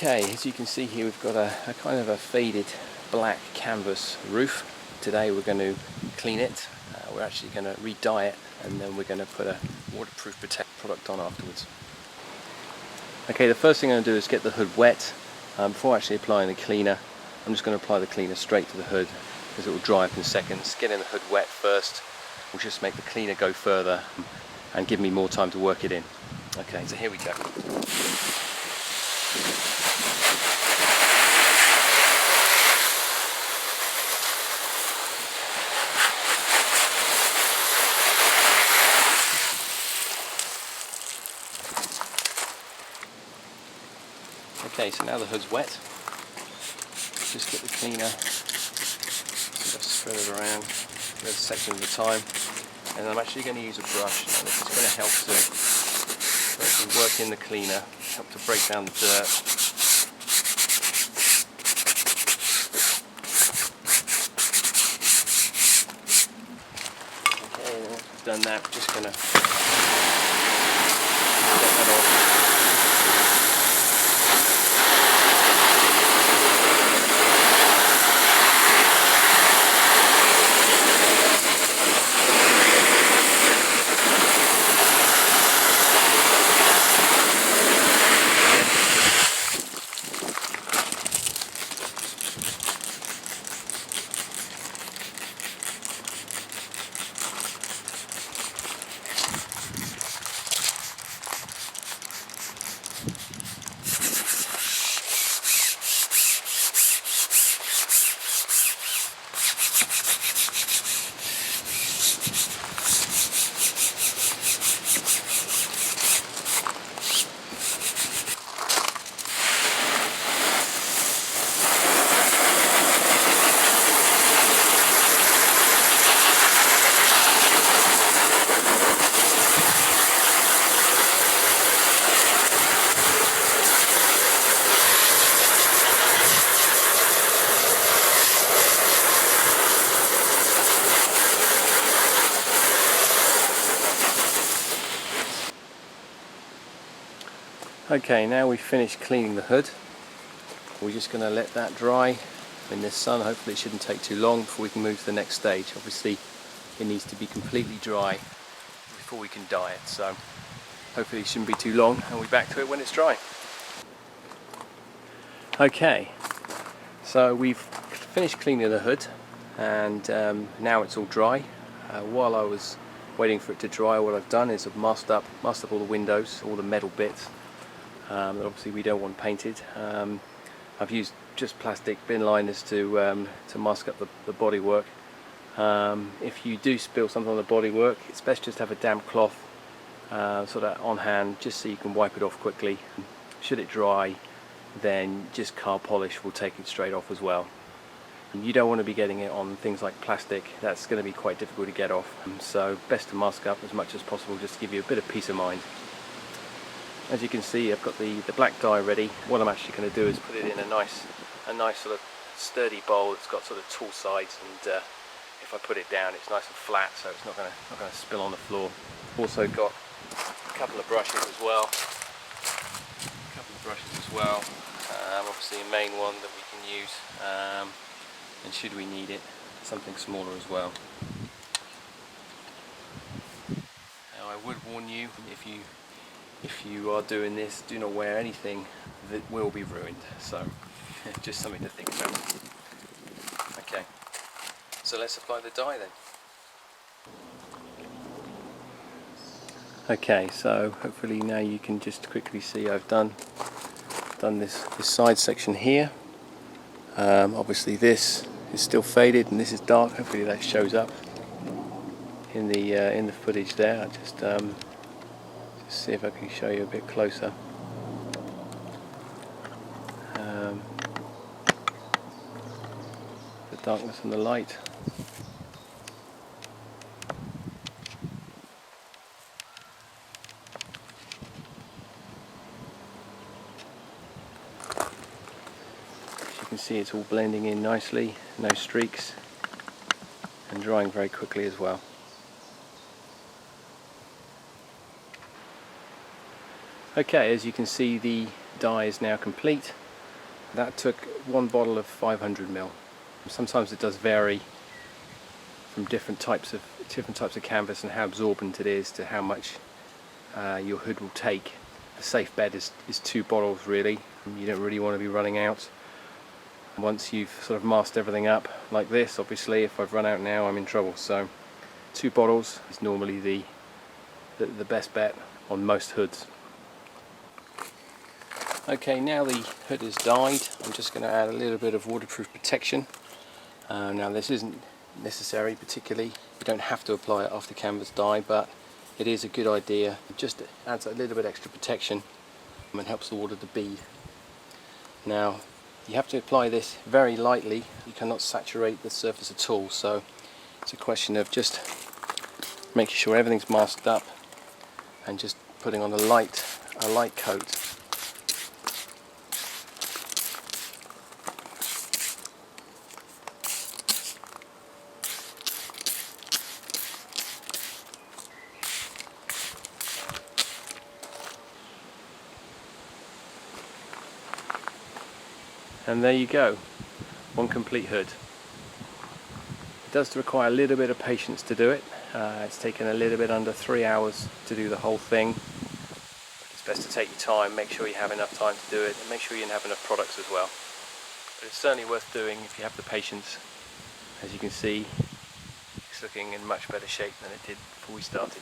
Okay, as you can see here, we've got a kind of a faded black canvas roof. Today we're going to clean it. We're actually going to re-dye it, and then we're going to put a waterproof protect product on afterwards. Okay, the first thing I'm going to do is get the hood wet. Before actually applying the cleaner, I'm just going to apply the cleaner straight to the hood because it will dry up in seconds. Getting the hood wet first will just make the cleaner go further and give me more time to work it in. Okay, so here we go. Okay, so now the hood's wet. Just get the cleaner, just spread it around, a section at a time, and I'm actually going to use a brush. Now this is going to help to actually work in the cleaner, help to break down the dirt. Okay, and once we've done that, we're just going to get that off. Okay, now we've finished cleaning the hood. We're just going to let that dry in this sun. Hopefully it shouldn't take too long before we can move to the next stage. Obviously it needs to be completely dry before we can dye it, so hopefully it shouldn't be too long and we'll be back to it when it's dry. Okay, so we've finished cleaning the hood and now it's all dry. While I was waiting for it to dry, what I've done is I've masked up all the windows, all the metal bits that obviously we don't want painted. I've used just plastic bin liners to mask up the bodywork. If you do spill something on the bodywork, it's best just to have a damp cloth sort of on hand, just so you can wipe it off quickly. Should it dry, then just car polish will take it straight off as well. You don't want to be getting it on things like plastic. That's going to be quite difficult to get off, so best to mask up as much as possible just to give you a bit of peace of mind. As you can see, I've got the black dye ready. What I'm actually going to do is put it in a nice sort of sturdy bowl that's got sort of tall sides, and if I put it down it's nice and flat, so it's not going to spill on the floor. Also got a couple of brushes as well. Obviously a main one that we can use, and should we need it, something smaller as well. Now I would warn you, if you are doing this, do not wear anything that will be ruined, so just something to think about. Okay, so let's apply the dye then. Okay, so hopefully now you can just quickly see I've done this side section here. Obviously this is still faded and this is dark. Hopefully that shows up in the footage there. I'll just see if I can show you a bit closer. The darkness and the light. As you can see, it's all blending in nicely, no streaks, and drying very quickly as well. Okay, as you can see, the dye is now complete. That took one bottle of 500 ml. Sometimes it does vary from different types of canvas and how absorbent it is to how much your hood will take. A safe bet is 2 bottles really. You don't really want to be running out. Once you've sort of masked everything up like this, obviously if I've run out now I'm in trouble. So 2 bottles is normally the best bet on most hoods. Okay, now the hood is dyed, I'm just going to add a little bit of waterproof protection. Now this isn't necessary particularly, you don't have to apply it after canvas dye, but it is a good idea. It just adds a little bit extra protection and helps the water to bead. Now you have to apply this very lightly, you cannot saturate the surface at all, so it's a question of just making sure everything's masked up and just putting on a light coat. And there you go, one complete hood. It does require a little bit of patience to do it. It's taken a little bit under 3 hours to do the whole thing. It's best to take your time, make sure you have enough time to do it, and make sure you have enough products as well. But it's certainly worth doing if you have the patience. As you can see, it's looking in much better shape than it did before we started.